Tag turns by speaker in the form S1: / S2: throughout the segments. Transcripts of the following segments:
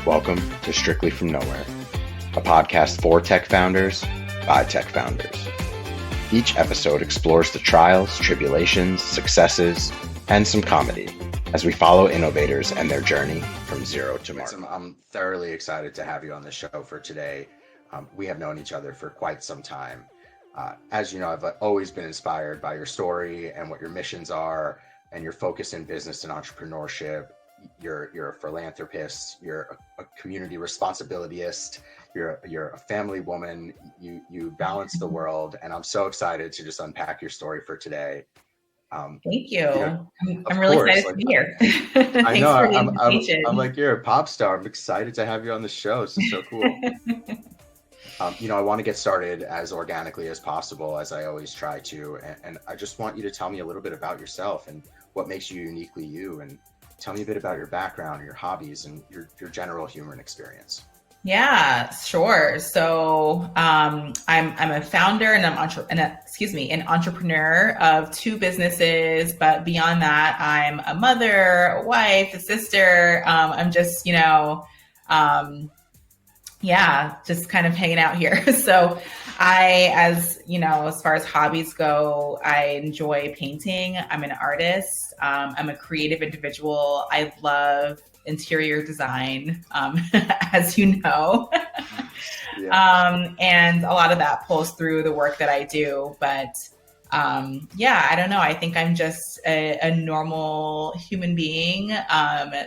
S1: Welcome to Strictly From Nowhere, a podcast for tech founders by tech founders. Each episode explores the trials, tribulations, successes, and some comedy as we follow innovators and their journey from zero to market. I'm thoroughly excited to have you on the show for today. We have known each other for quite some time. As you know, I've always been inspired by your story and what your missions are and your focus in business and entrepreneurship. You're a philanthropist, you're a community responsibilityist, you're a family woman, you balance the world, and I'm so excited to just unpack your story for today.
S2: Thank you. I'm really excited to be here.
S1: I know. I'm like, you're a pop star. I'm excited to have you on the show. This is so cool. I want to get started as organically as possible, as I always try to. And I just want you to tell me a little bit about yourself and what makes you uniquely you. And tell me a bit about your background, your hobbies, and your general human experience.
S2: Yeah, sure. So I'm a founder and an entrepreneur of two businesses. But beyond that, I'm a mother, a wife, a sister. I'm just, just kind of hanging out here. So as far as hobbies go, I enjoy painting. I'm an artist. I'm a creative individual. I love interior design, as you know. Yeah. And a lot of that pulls through the work that I do. But I don't know. I think I'm just a normal human being,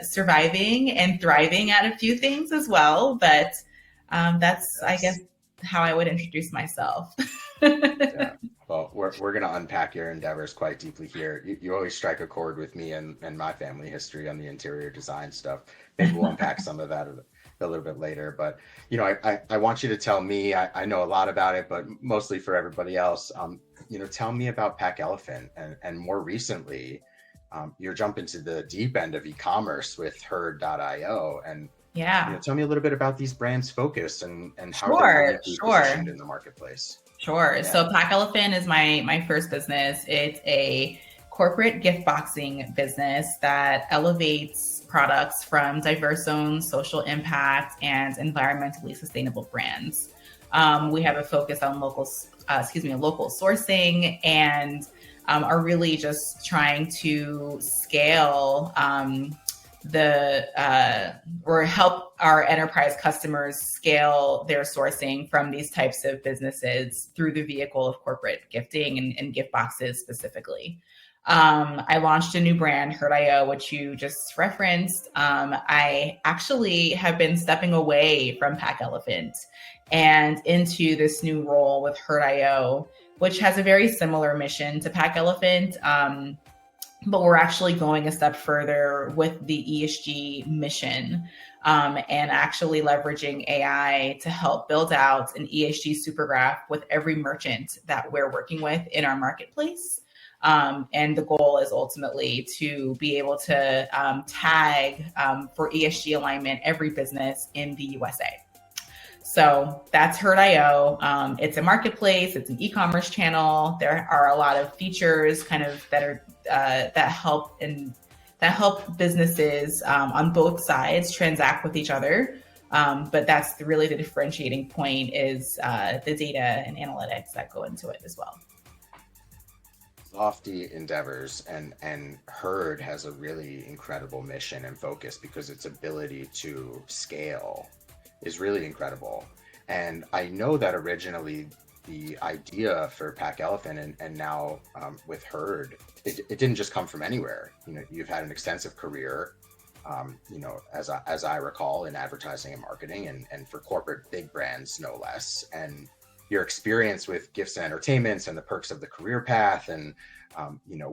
S2: surviving and thriving at a few things as well. But that's, I guess, how I would introduce myself.
S1: Yeah. Well, we're going to unpack your endeavors quite deeply here. You always strike a chord with me and my family history on the interior design stuff. Maybe we'll unpack some of that a little bit later. But, I want you to tell me, I know a lot about it, but mostly for everybody else, tell me about Pack Elephant and more recently, you're jumping to the deep end of e-commerce with Herd.io. And tell me a little bit about these brands' focus and how they're positioned in the marketplace.
S2: Sure. Yeah. So Pack Elephant is my first business. It's a corporate gift boxing business that elevates products from diverse zones, social impact, and environmentally sustainable brands. We have a focus on local sourcing and are really just trying to scale or help our enterprise customers scale their sourcing from these types of businesses through the vehicle of corporate gifting and gift boxes specifically. I launched a new brand, Herd.io, which you just referenced. I actually have been stepping away from Pack Elephant and into this new role with Herd.io, which has a very similar mission to Pack Elephant. But we're actually going a step further with the ESG mission and actually leveraging AI to help build out an ESG super graph with every merchant that we're working with in our marketplace. And the goal is ultimately to be able to tag for ESG alignment every business in the USA. So that's Herd.io. It's a marketplace. It's an e-commerce channel. There are a lot of features kind of that are that help businesses on both sides transact with each other. But that's really the differentiating point is the data and analytics that go into it as well.
S1: Lofty endeavors, and Herd has a really incredible mission and focus because its ability to scale is really incredible. And I know that originally the idea for Pack Elephant and now with Herd, it didn't just come from anywhere. You've had an extensive career, as I recall, in advertising and marketing and for corporate big brands, no less. And your experience with gifts and entertainments and the perks of the career path and,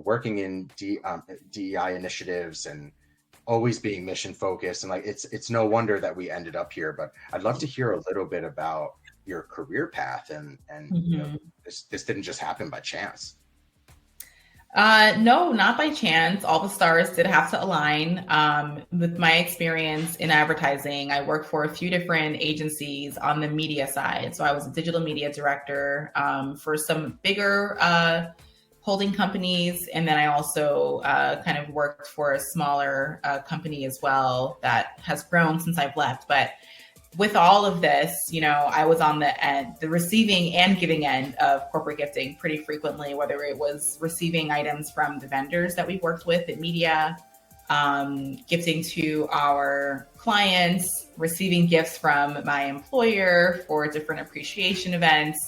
S1: working in DEI initiatives and always being mission focused. And it's no wonder that we ended up here, but I'd love to hear a little bit about your career path and this didn't just happen by chance.
S2: No, not by chance. All the stars did have to align. With my experience in advertising, I worked for a few different agencies on the media side. So I was a digital media director for some bigger holding companies. And then I also kind of worked for a smaller company as well that has grown since I've left. But with all of this, I was on the receiving and giving end of corporate gifting pretty frequently, whether it was receiving items from the vendors that we worked with in media, gifting to our clients, receiving gifts from my employer for different appreciation events.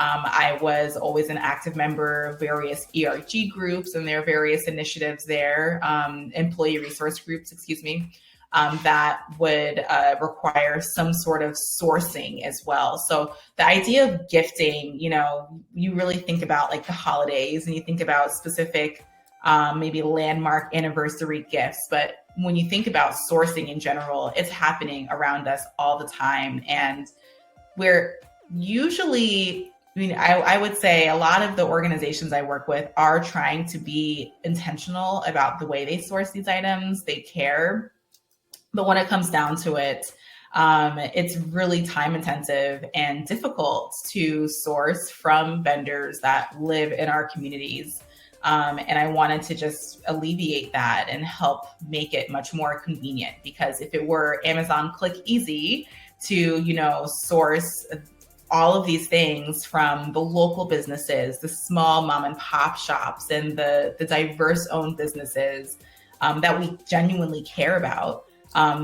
S2: I was always an active member of various ERG groups, and there are various initiatives there, employee resource groups, excuse me, that would require some sort of sourcing as well. So the idea of gifting, you really think about like the holidays and you think about specific maybe landmark anniversary gifts. But when you think about sourcing in general, it's happening around us all the time. And we're usually, I would say a lot of the organizations I work with are trying to be intentional about the way they source these items. They care. But when it comes down to it, it's really time intensive and difficult to source from vendors that live in our communities. And I wanted to just alleviate that and help make it much more convenient, because if it were Amazon Click Easy to, source all of these things from the local businesses, the small mom and pop shops, and the diverse owned businesses that we genuinely care about,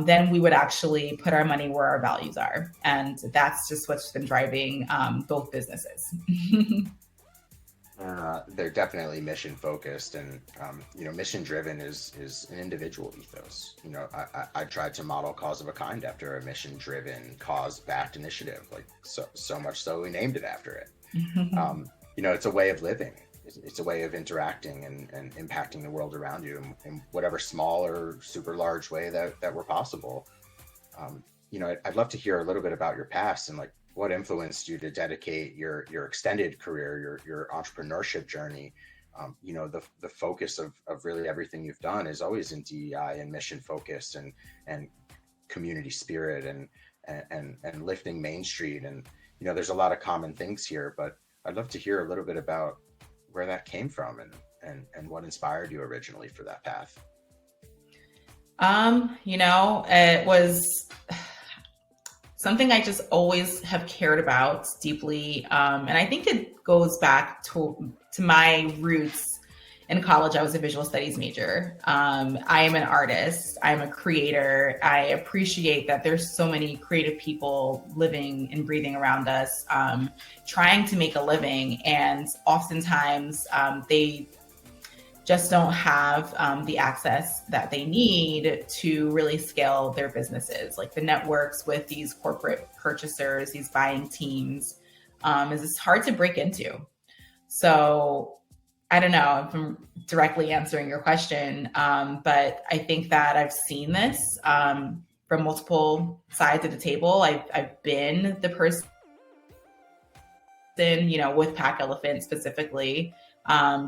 S2: then we would actually put our money where our values are. And that's just what's been driving both businesses.
S1: They're definitely mission focused, and mission driven is an individual ethos. I tried to model Cause of a Kind after a mission driven, cause backed initiative, like so much so we named it after it. It's a way of living. It's a way of interacting and impacting the world around you in whatever small or super large way that were possible. I'd love to hear a little bit about your past and like what influenced you to dedicate your extended career, your entrepreneurship journey. The focus of really everything you've done is always in DEI and mission focus and community spirit and lifting Main Street. And, there's a lot of common things here, but I'd love to hear a little bit about where that came from and what inspired you originally for that path.
S2: It was something I just always have cared about deeply. And I think it goes back to my roots. In college, I was a visual studies major. I am an artist. I'm a creator. I appreciate that there's so many creative people living and breathing around us, trying to make a living. And oftentimes they just don't have the access that they need to really scale their businesses. Like the networks with these corporate purchasers, these buying teams, is hard to break into. So I don't know if I'm directly answering your question, but I think that I've seen this from multiple sides of the table. I've been the person, with Pack Elephant specifically,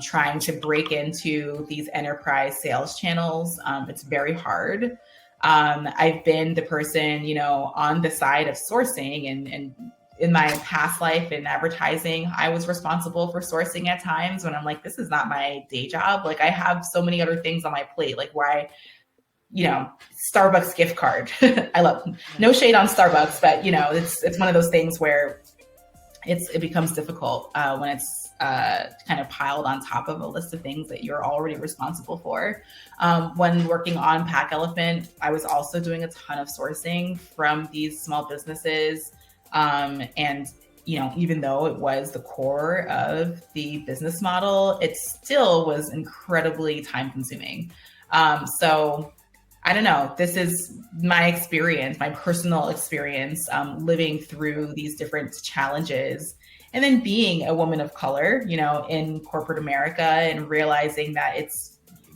S2: trying to break into these enterprise sales channels. It's very hard. I've been the person, on the side of sourcing and in my past life in advertising, I was responsible for sourcing at times when I'm like, this is not my day job. Like I have so many other things on my plate. Like why, Starbucks gift card. I love, no shade on Starbucks, but it's one of those things where it becomes difficult when it's kind of piled on top of a list of things that you're already responsible for. When working on Pack Elephant, I was also doing a ton of sourcing from these small businesses. And, even though it was the core of the business model, it still was incredibly time consuming. So I don't know, this is my experience, my personal experience, living through these different challenges. And then being a woman of color, in corporate America and realizing that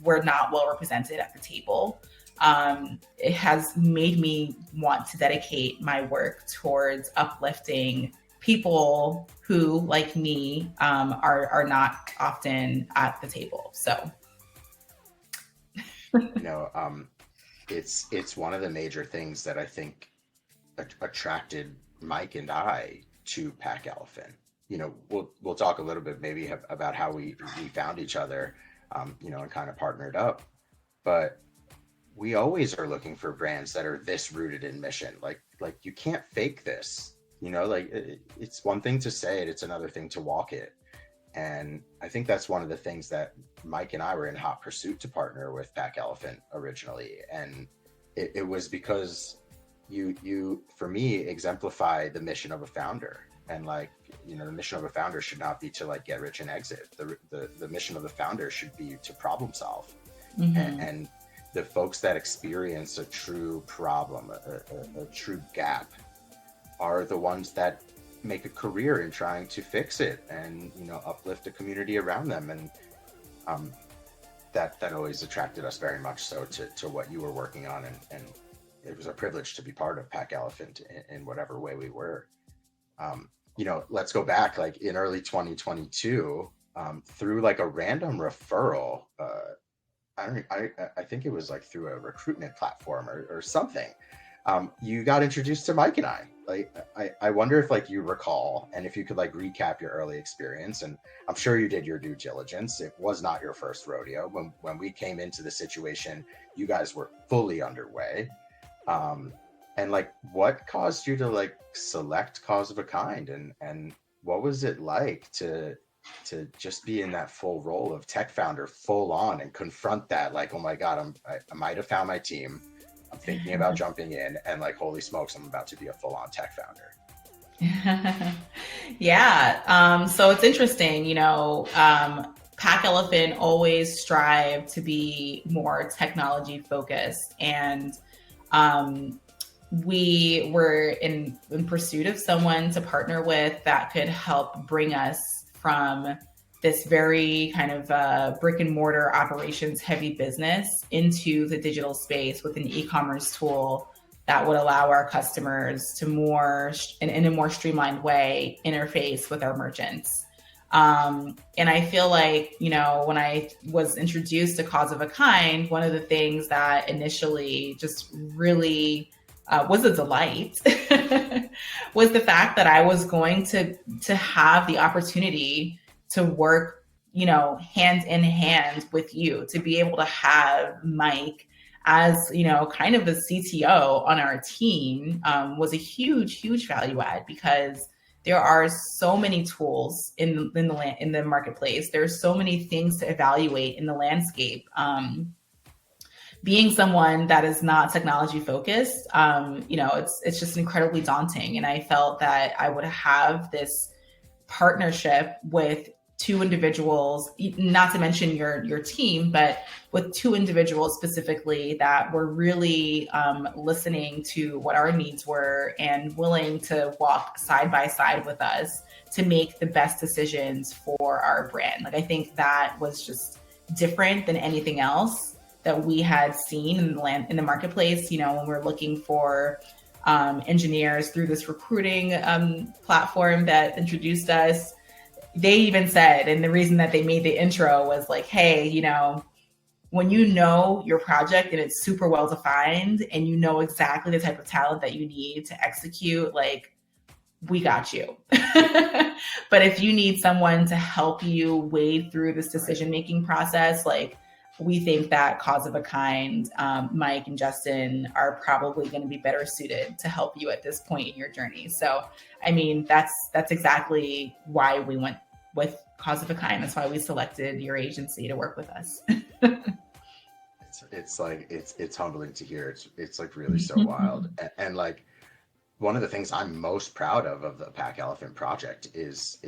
S2: we're not well represented at the table. It has made me want to dedicate my work towards uplifting people who, like me, are not often at the table. So,
S1: it's one of the major things that I think attracted Mike and I to Pack Elephant. we'll talk a little bit maybe about how we found each other, and kind of partnered up. But we always are looking for brands that are this rooted in mission. Like you can't fake this. Like it's one thing to say it, it's another thing to walk it. And I think that's one of the things that Mike and I were in hot pursuit to partner with Pack Elephant originally. And it was because you for me exemplify the mission of a founder. And like, the mission of a founder should not be to like get rich and exit. The mission of the founder should be to problem solve. And the folks that experience a true problem, a true gap, are the ones that make a career in trying to fix it and uplift the community around them. And that always attracted us very much so to what you were working on, and it was a privilege to be part of Pack Elephant in whatever way we were. Let's go back like in early 2022, through like a random referral. I think it was like through a recruitment platform or something. You got introduced to Mike and I. Like, I wonder if like you recall, and if you could like recap your early experience. And I'm sure you did your due diligence. It was not your first rodeo. When we came into the situation, you guys were fully underway. And like, what caused you to like select Cause of a Kind, and what was it like to just be in that full role of tech founder full on and confront that, like, oh my God, I might have found my team. I'm thinking about jumping in, and like, holy smokes, I'm about to be a full on tech founder.
S2: Yeah. So it's interesting, Pack Elephant always strive to be more technology focused. And we were in pursuit of someone to partner with that could help bring us from this very kind of brick and mortar operations heavy business into the digital space with an e-commerce tool that would allow our customers to in a more streamlined way, interface with our merchants. And I feel like, when I was introduced to Cause of a Kind, one of the things that initially just really was a delight was the fact that I was going to have the opportunity to work, hand in hand with you, to be able to have Mike as, kind of the CTO on our team, was a huge, huge value add, because there are so many tools in the marketplace. There's so many things to evaluate in the landscape. Being someone that is not technology focused, it's just incredibly daunting. And I felt that I would have this partnership with two individuals, not to mention your team, but with two individuals specifically that were really listening to what our needs were and willing to walk side by side with us to make the best decisions for our brand. Like, I think that was just different than anything else that we had seen in the marketplace. When we're looking for engineers through this recruiting platform that introduced us, they even said, and the reason that they made the intro was like, hey, when you know your project and it's super well defined and you know exactly the type of talent that you need to execute, like, we got you. But if you need someone to help you wade through this decision-making process, like, we think that Cause of a Kind, Mike and Justin, are probably going to be better suited to help you at this point in your journey. So, I mean, that's exactly why we went with Cause of a Kind. That's why we selected your agency to work with us.
S1: It's humbling to hear. It's like really so wild. And like, one of the things I'm most proud of the Pack Elephant project is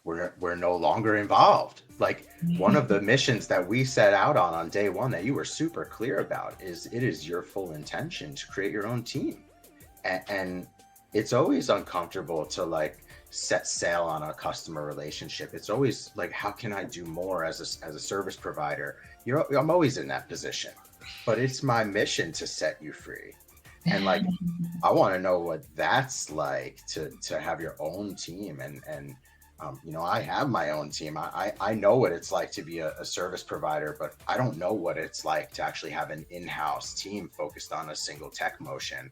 S1: we're no longer involved. Like, one of the missions that we set out on day one that you were super clear about is it is your full intention to create your own team. And it's always uncomfortable to like set sail on a customer relationship. It's always like, how can I do more as a service provider? I'm always in that position, but it's my mission to set you free. And like, I want to know what that's like to have your own team. And I have my own team. I know what it's like to be a service provider, but I don't know what it's like to actually have an in-house team focused on a single tech motion.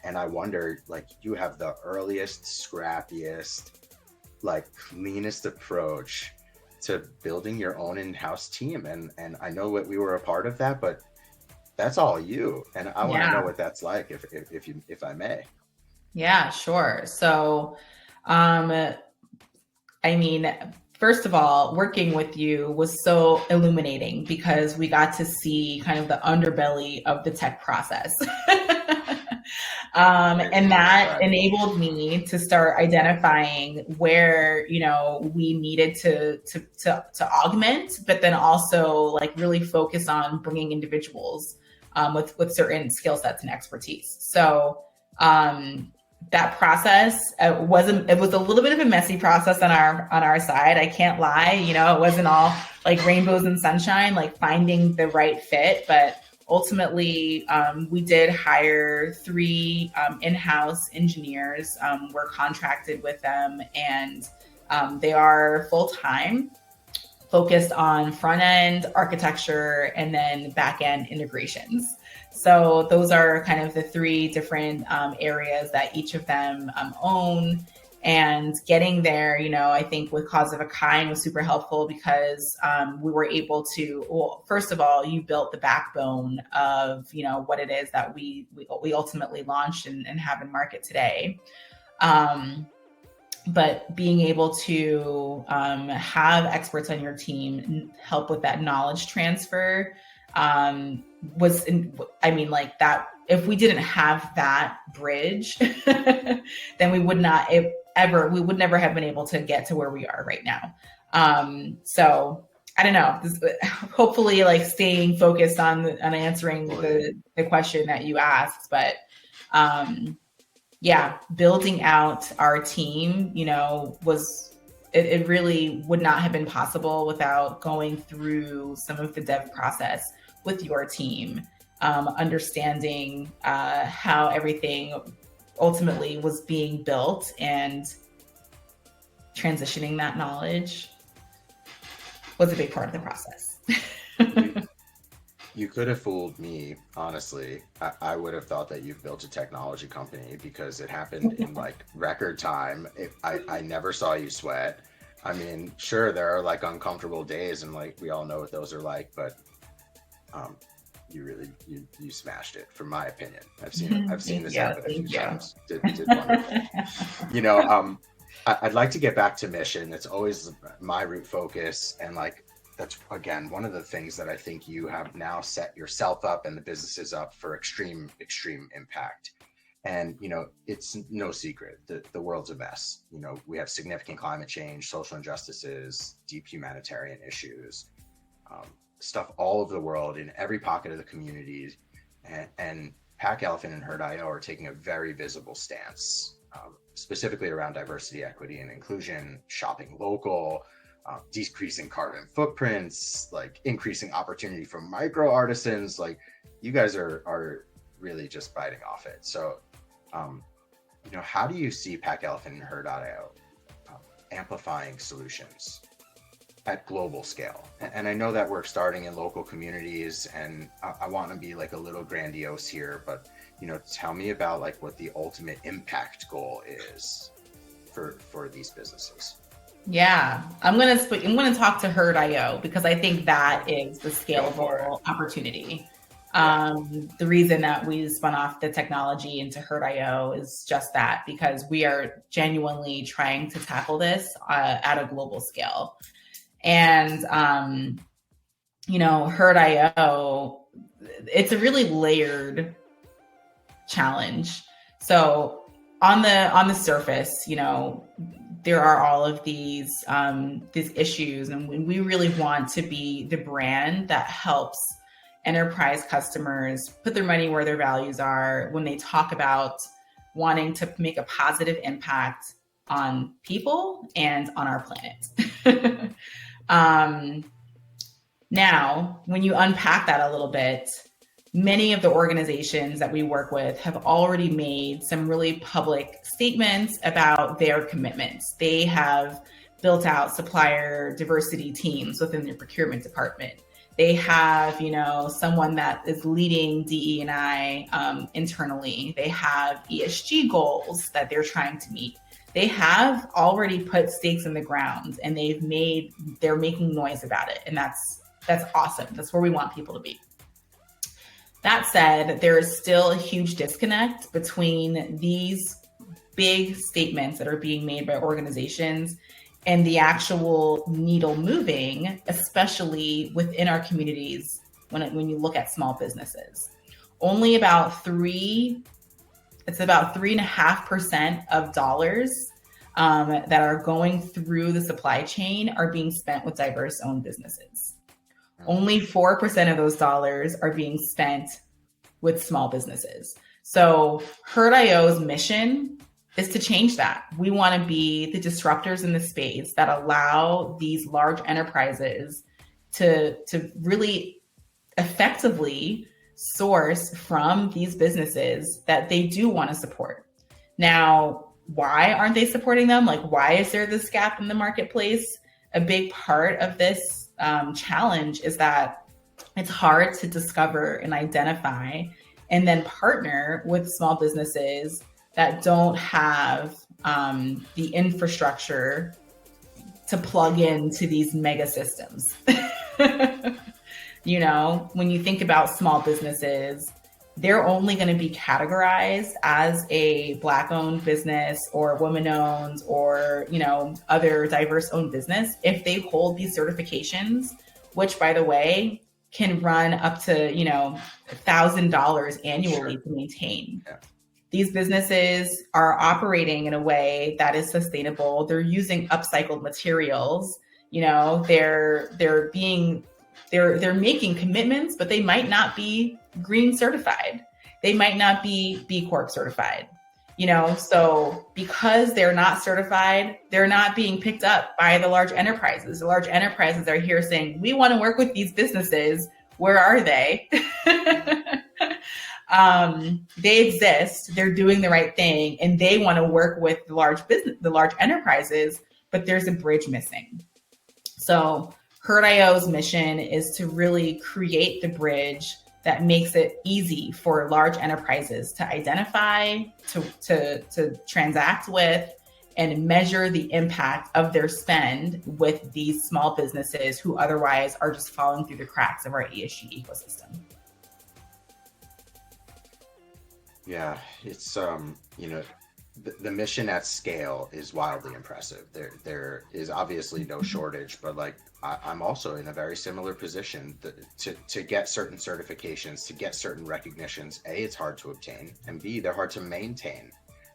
S1: And I wonder, like, you have the earliest, scrappiest, like cleanest approach to building your own in-house team. And I know that we were a part of that, but that's all you. And I want to know
S2: Yeah.
S1: what that's like, if I may.
S2: Yeah, sure. So, um, I mean, first of all, working with you was so illuminating because we got to see kind of the underbelly of the tech process. And that
S1: Right.
S2: enabled me to start identifying where, you know, we needed to augment, but then also like really focus on bringing individuals with certain skill sets and expertise. So um, that process wasn't, it was a little bit of a messy process on our side. I can't lie, you know, it wasn't all like rainbows and sunshine, like finding the right fit, but ultimately we did hire 3 in-house engineers. We're contracted with them, and they are full-time, focused on front end architecture and then back end integrations. So those are kind of the 3 different areas that each of them own. And getting there, you know, I think with Cause of a Kind was super helpful because we were able to, well, first of all, you built the backbone of, you know, what it is that we ultimately launched and have in market today. But being able to have experts on your team help with that knowledge transfer was, I mean, like that, if we didn't have that bridge, then we would not we would never have been able to get to where we are right now. So I don't know, hopefully like staying focused on answering the question that you asked, but yeah, building out our team, you know, it really would not have been possible without going through some of the dev process with your team, understanding how everything ultimately was being built and transitioning that knowledge was a big part of the process.
S1: You could have fooled me, honestly. I would have thought that you've built a technology company because it happened in like record time. I never saw you sweat. I mean, sure, there are like uncomfortable days, and like we all know what those are like, but you really you smashed it, from my opinion. I've seen this happen a few times. Did wonderful. You know, I'd like to get back to mission. It's always my root focus, and like that's again one of the things that I think you have now set yourself up and the businesses up for extreme impact. And you know, it's no secret that the world's a mess. You know, we have significant climate change, social injustices, deep humanitarian issues, stuff all over the world in every pocket of the communities. And Pack Elephant and Herd.io are taking a very visible stance, specifically around diversity, equity, and inclusion, shopping local, decreasing carbon footprints, like increasing opportunity for micro artisans. Like you guys are really just biting off it. So, you know, how do you see Pack Elephant and Herd.io amplifying solutions at global scale? And I know that we're starting in local communities, and I want to be like a little grandiose here, but you know, tell me about like what the ultimate impact goal is for these businesses.
S2: Yeah, I'm gonna talk to Herd.io because I think that is the scalable opportunity. The reason that we spun off the technology into Herd.io is just that, because we are genuinely trying to tackle this at a global scale. And you know, Herd.io, it's a really layered challenge. So on the surface, you know, there are all of these issues, and we really want to be the brand that helps enterprise customers put their money where their values are when they talk about wanting to make a positive impact on people and on our planet. Now, when you unpack that a little bit, many of the organizations that we work with have already made some really public statements about their commitments. They have built out supplier diversity teams within their procurement department. They have, you know, someone that is leading DE&I internally. They have ESG goals that they're trying to meet. they have already put stakes in the ground and they're making noise about it. And that's awesome. That's where we want people to be. That said, there is still a huge disconnect between these big statements that are being made by organizations and the actual needle moving, especially within our communities when you look at small businesses. Only about 3.5% of dollars that are going through the supply chain are being spent with diverse owned businesses. Only 4% of those dollars are being spent with small businesses. So Herd.io's mission is to change that. We want to be the disruptors in the space that allow these large enterprises to really effectively source from these businesses that they do want to support. Now, why aren't they supporting them? Like, why is there this gap in the marketplace? A big part of this challenge is that it's hard to discover and identify and then partner with small businesses that don't have the infrastructure to plug into these mega systems. You know, when you think about small businesses, they're only going to be categorized as a Black-owned business or woman-owned or, you know, other diverse-owned business if they hold these certifications, which, by the way, can run up to, you know, $1,000 annually to maintain. Yeah. These businesses are operating in a way that is sustainable. They're using upcycled materials. You know, they're making commitments, but they might not be green certified. They might not be B Corp certified. You know, so because they're not certified, they're not being picked up by the large enterprises. The large enterprises are here saying, we want to work with these businesses. Where are they? They exist, they're doing the right thing, and they want to work with the large enterprises, but there's a bridge missing. So Herd.io's mission is to really create the bridge that makes it easy for large enterprises to identify, to transact with, and measure the impact of their spend with these small businesses who otherwise are just falling through the cracks of our ESG ecosystem.
S1: Yeah, it's you know, the mission at scale is wildly impressive. There is obviously no shortage, but like I'm also in a very similar position to get certain certifications, to get certain recognitions. A, it's hard to obtain, and B, they're hard to maintain.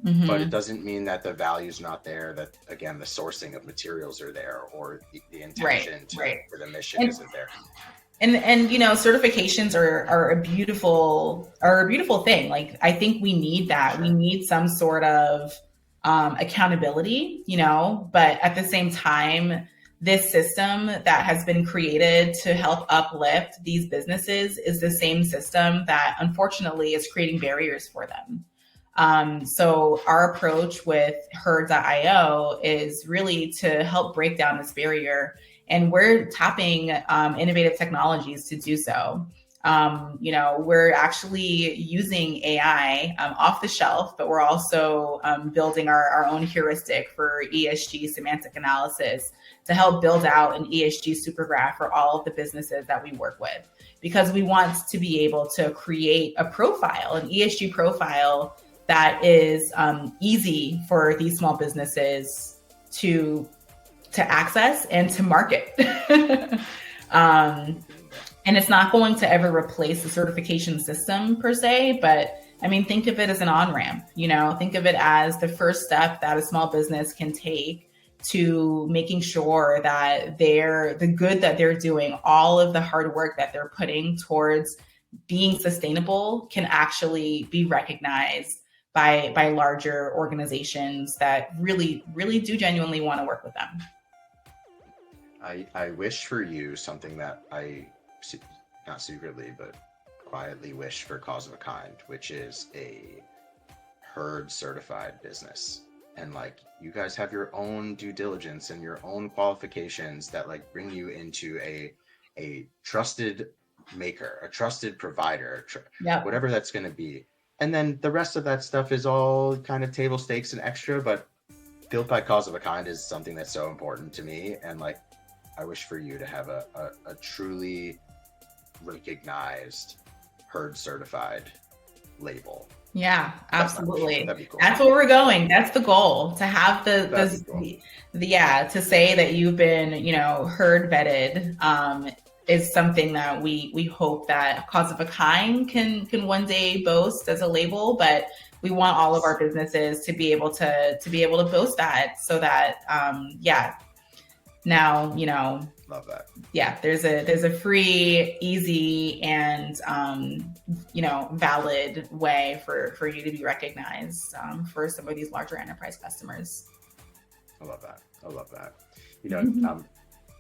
S1: Mm-hmm. But it doesn't mean that the value's not there, that again the sourcing of materials are there, or the intention for the mission isn't there.
S2: And you know, certifications are a beautiful thing. Like, I think we need that. Sure. We need some sort of accountability, you know, but at the same time, this system that has been created to help uplift these businesses is the same system that unfortunately is creating barriers for them. So our approach with Herd.io is really to help break down this barrier. And we're tapping innovative technologies to do so. You know, we're actually using AI off the shelf, but we're also building our own heuristic for ESG semantic analysis to help build out an ESG super graph for all of the businesses that we work with, because we want to be able to create a profile, an ESG profile that is easy for these small businesses to access and to market. And it's not going to ever replace the certification system per se, but I mean, think of it as an on-ramp, you know, think of it as the first step that a small business can take to making sure that the good that they're doing, all of the hard work that they're putting towards being sustainable can actually be recognized by larger organizations that really, really do genuinely want to work with them.
S1: I wish for you something that I, not secretly, but quietly wish for Cause of a Kind, which is a Herd certified business. And like, you guys have your own due diligence and your own qualifications that like bring you into a trusted maker, a trusted provider, whatever that's going to be. And then the rest of that stuff is all kind of table stakes and extra, but built by cause of a kind is something that's so important to me, and like I wish for you to have a truly recognized herd certified label.
S2: Yeah,
S1: That's my wish.
S2: absolutely.
S1: That'd be cool.
S2: That's what we're going. That's the goal, to have
S1: That'd be cool.
S2: yeah, to say that you've been, herd vetted, is something that we hope that Cause of a Kind can one day boast as a label, but we want all of our businesses to be able to boast that, so that yeah, now,
S1: Love that.
S2: yeah, there's a free, easy, and valid way for you to be recognized for some of these larger enterprise customers.
S1: I love that. I love that.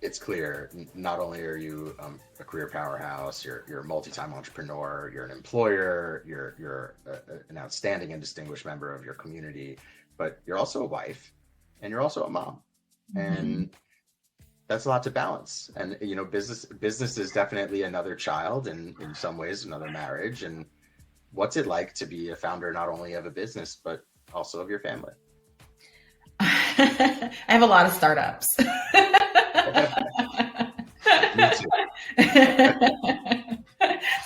S1: It's clear, not only are you a career powerhouse, you're a multi-time entrepreneur, you're an employer, you're an outstanding and distinguished member of your community, but you're also a wife and you're also a mom. And that's a lot to balance. And business is definitely another child, and in some ways another marriage. And what's it like to be a founder not only of a business but also of your family?
S2: I have a lot of startups.
S1: Me too.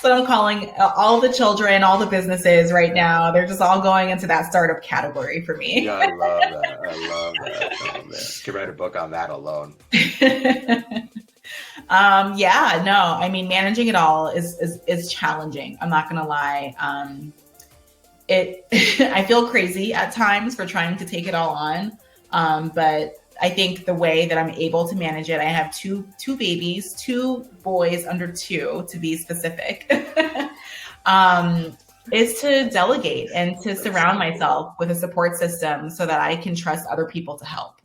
S2: So I'm calling all the children, all the businesses right now. They're just all going into that startup category for me.
S1: Yeah, I love that. I love that. Oh, man. Could write a book on that alone.
S2: Yeah, no, I mean, managing it all is challenging. I'm not gonna lie. I feel crazy at times for trying to take it all on. But I think the way that I'm able to manage it, I have two babies, 2 boys under 2 to be specific, is to delegate and to surround myself with a support system so that I can trust other people to help.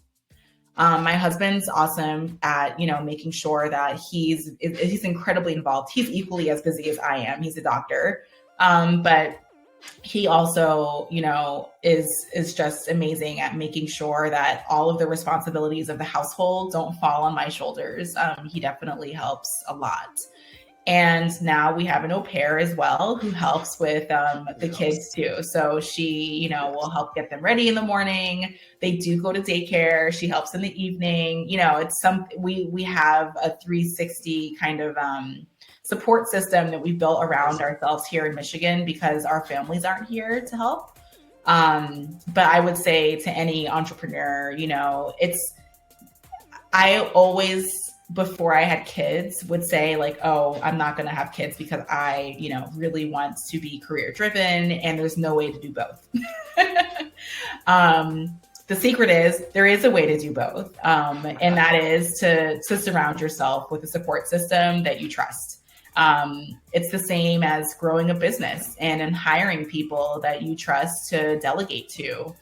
S2: My husband's awesome at, making sure that he's incredibly involved. He's equally as busy as I am. He's a doctor. But he also, is just amazing at making sure that all of the responsibilities of the household don't fall on my shoulders. He definitely helps a lot. And now we have an au pair as well who helps with the kids too. So she, will help get them ready in the morning. They do go to daycare. She helps in the evening. We have a 360 kind of support system that we built around ourselves here in Michigan because our families aren't here to help. But I would say to any entrepreneur, I always, before I had kids, would say like, oh, I'm not going to have kids because I, really want to be career driven, and there's no way to do both. The secret is there is a way to do both. And that is to surround yourself with a support system that you trust. It's the same as growing a business and in hiring people that you trust to delegate to.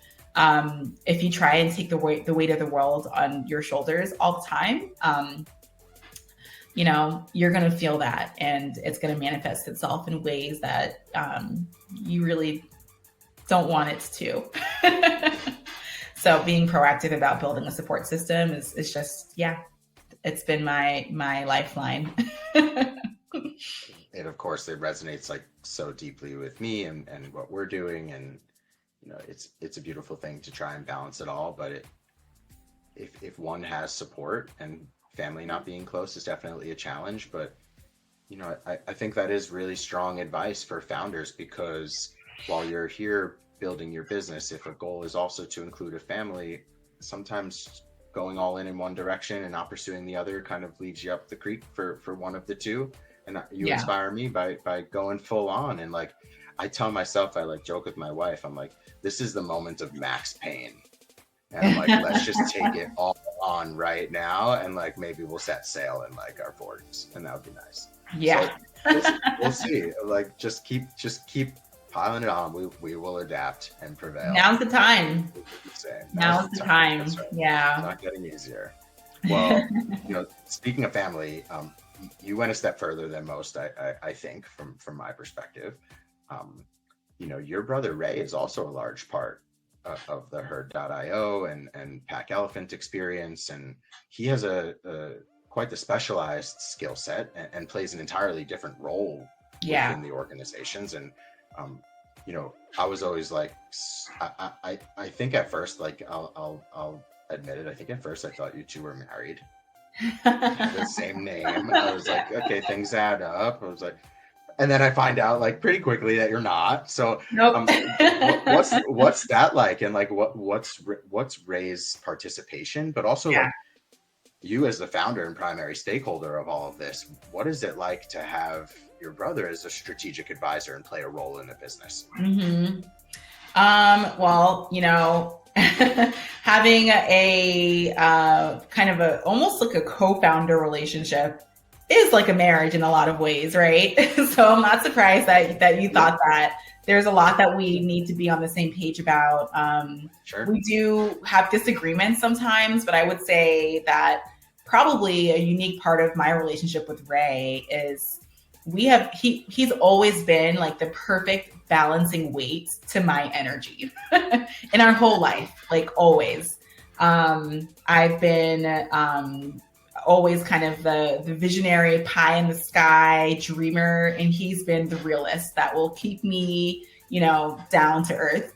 S2: If you try and take the weight of the world on your shoulders all the time, you're going to feel that, and it's going to manifest itself in ways that you really don't want it to. So being proactive about building a support system is just, it's been my lifeline.
S1: And of course it resonates like so deeply with me and what we're doing. And, it's a beautiful thing to try and balance it all. But if one has support, and family not being close is definitely a challenge, but, I think that is really strong advice for founders, because while you're here building your business, if a goal is also to include a family, sometimes going all in one direction and not pursuing the other kind of leads you up the creek for one of the two. And you inspire me by going full on. And like, I tell myself, I like joke with my wife, I'm like, this is the moment of max pain. And I'm like, let's just take it all on right now. And like, maybe we'll set sail in like our 40s, and that would be nice.
S2: Yeah.
S1: So we'll see. Like, just keep piling it on. We will adapt and prevail.
S2: Now's the time. Now's the time.
S1: Right.
S2: Yeah.
S1: It's not getting easier. Well, speaking of family, you went a step further than most, I think, from my perspective. Your brother Ray is also a large part of the herd.io and Pack Elephant experience, and he has a quite the specialized skill set and plays an entirely different role within the organizations. And I was always like, I think at first, like, I'll admit it. I think at first I thought you two were married. Had the same name. I was like, okay, things add up. I was like, and then I find out like pretty quickly that you're not. So,
S2: Nope.
S1: what's that like? And like, what's Ray's participation, but also
S2: Yeah.
S1: like you as the founder and primary stakeholder of all of this, what is it like to have your brother as a strategic advisor and play a role in the business?
S2: Mm-hmm. Well, having a kind of almost like a co-founder relationship is like a marriage in a lot of ways, right? So I'm not surprised that you thought that. There's a lot that we need to be on the same page about.
S1: Sure.
S2: We do have disagreements sometimes, but I would say that probably a unique part of my relationship with Ray is he's always been like the perfect balancing weight to my energy in our whole life, like always. I've been always kind of the visionary, pie in the sky dreamer, and he's been the realist that will keep me, down to earth.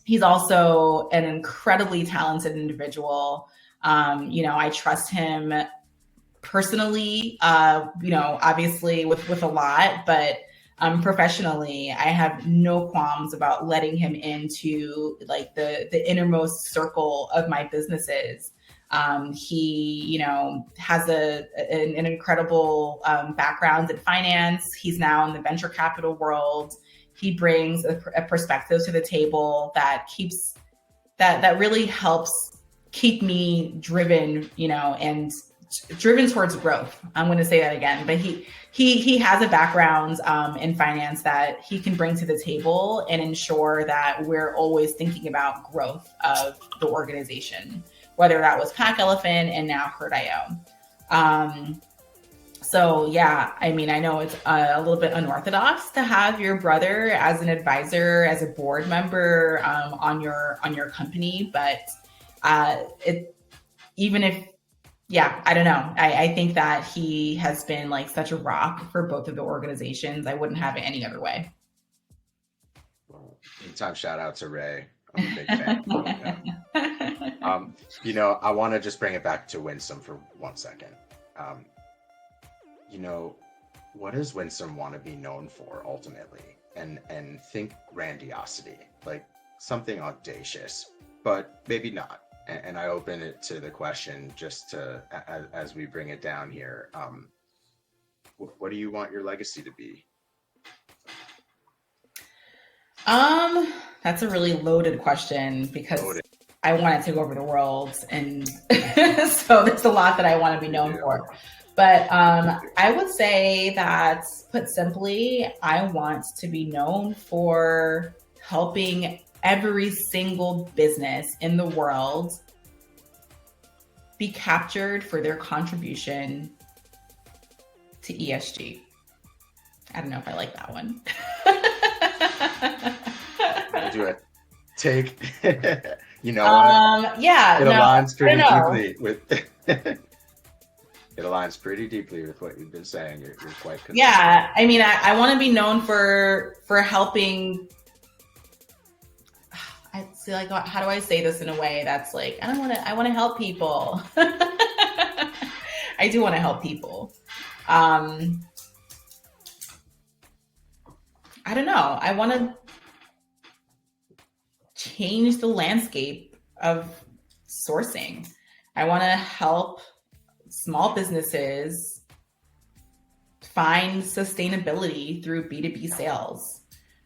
S2: He's also an incredibly talented individual. I trust him personally, obviously with a lot, but professionally, I have no qualms about letting him into like the innermost circle of my businesses. He, has an incredible background in finance. He's now in the venture capital world. He brings a perspective to the table that really helps keep me driven, and driven towards growth. I'm going to say that again, but he has a background in finance that he can bring to the table and ensure that we're always thinking about growth of the organization, whether that was Pack Elephant and now Herd.io. So yeah, I mean, I know it's a little bit unorthodox to have your brother as an advisor, as a board member on your company, but I don't know. I think that he has been like such a rock for both of the organizations. I wouldn't have it any other way.
S1: Well, anytime shout out to Ray. I'm a big fan. I want to just bring it back to Winsome for 1 second. What does Winsome want to be known for ultimately? And think grandiosity, like something audacious, but maybe not. And I open it to the question just to, as we bring it down here, what do you want your legacy to be?
S2: That's a really loaded question because I want to take over the world. And so there's a lot that I want to be known for. But I would say that, put simply, I want to be known for helping every single business in the world be captured for their contribution to ESG. I don't know if I like that one.
S1: I'll do it. Take,
S2: yeah,
S1: it aligns pretty deeply with. It aligns pretty deeply with what you've been saying. You're quite consistent.
S2: Yeah, I mean, I want to be known for helping. I see, like, how do I say this in a way that's like, I want to help people. I do want to help people. I don't know. I want to change the landscape of sourcing. I want to help small businesses find sustainability through B2B sales.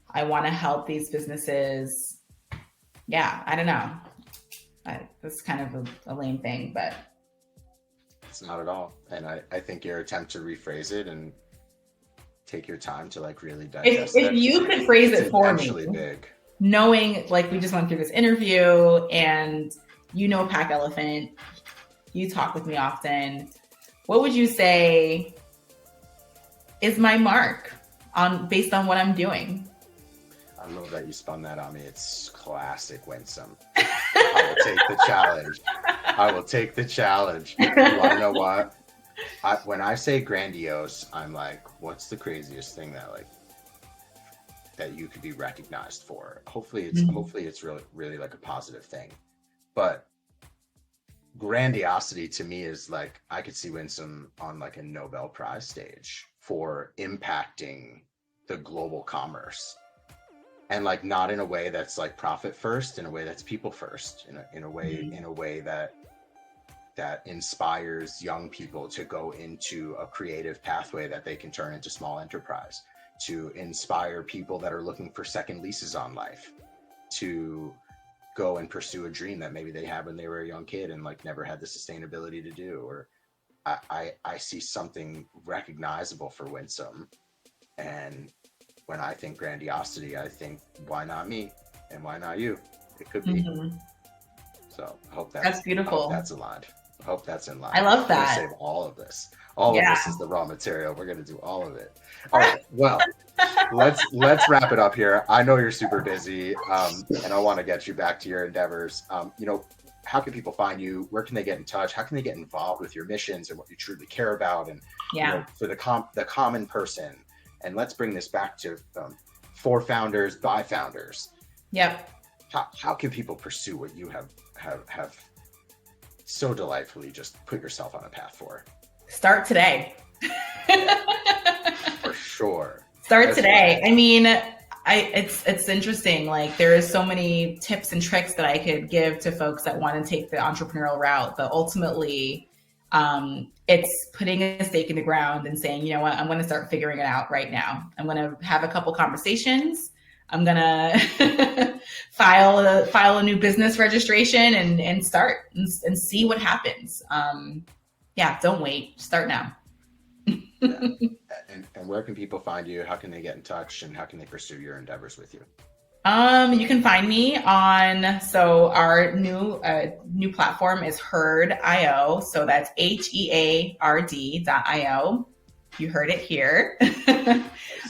S2: I want to help these businesses. Yeah, I don't know. That's kind of a lame thing, but
S1: it's not at all. And I think your attempt to rephrase it and take your time to like really digest
S2: if you could phrase it for me,
S1: big.
S2: Knowing like we just went through this interview and Pack Elephant, you talk with me often. What would you say is my mark based on what I'm doing?
S1: I love that you spun that on me. It's classic Winsome. I will take the challenge. I will take the challenge. You want to know what? When I say grandiose, I'm like, what's the craziest thing that you could be recognized for. Hopefully
S2: Mhm.
S1: it's really like a positive thing. But grandiosity to me is like, I could see Winsome on like a Nobel Prize stage for impacting the global commerce, and like not in a way that's like profit first, in a way that's people first, in a way that inspires young people to go into a creative pathway that they can turn into small enterprise, to inspire people that are looking for second leases on life to go and pursue a dream that maybe they had when they were a young kid and like never had the sustainability to do. Or I see something recognizable for Winsome, and when I think grandiosity, I think, why not me and why not you? It could be.
S2: Mhm.
S1: So
S2: That's
S1: I hope
S2: beautiful.
S1: that's aligned. I hope that's in
S2: I
S1: line.
S2: love
S1: We're gonna
S2: that.
S1: save all of this. All of
S2: Yeah.
S1: this is the raw material. We're gonna do all of it. All right. Well, let's wrap it up here. I know you're super busy, and I want to get you back to your endeavors. How can people find you? Where can they get in touch? How can they get involved with your missions and what you truly care about? And
S2: Yeah.
S1: for the common person. And let's bring this back to for founders by founders.
S2: Yep.
S1: How can people pursue what you have so delightfully just put yourself on a path for?
S2: Start today.
S1: For sure.
S2: Start today. I mean, it's interesting. Like, there is so many tips and tricks that I could give to folks that want to take the entrepreneurial route, but ultimately, it's putting a stake in the ground and saying, you know what, I'm going to start figuring it out right now. I'm going to have a couple conversations. I'm going to file a new business registration and start and see what happens. Yeah, don't wait. Start now.
S1: Yeah. And where can people find you? How can they get in touch, and how can they pursue your endeavors with you?
S2: You can find me on, so our new platform is Heard.io. So that's HEARD.io. You heard it here.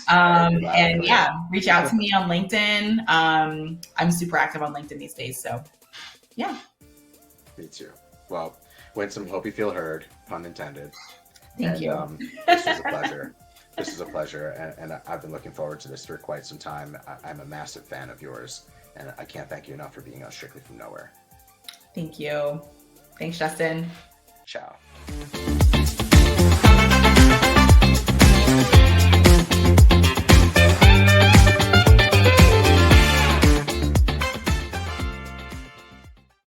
S2: And yeah, reach out to me on LinkedIn. I'm super active on LinkedIn these days. So yeah.
S1: Me too. Well, Winsome, hope you feel heard, pun intended.
S2: Thank you.
S1: This was a pleasure. This is a pleasure, and I've been looking forward to this for quite some time. I'm a massive fan of yours, and I can't thank you enough for being on Strictly from Nowhere.
S2: Thank you. Thanks, Justin.
S1: Ciao.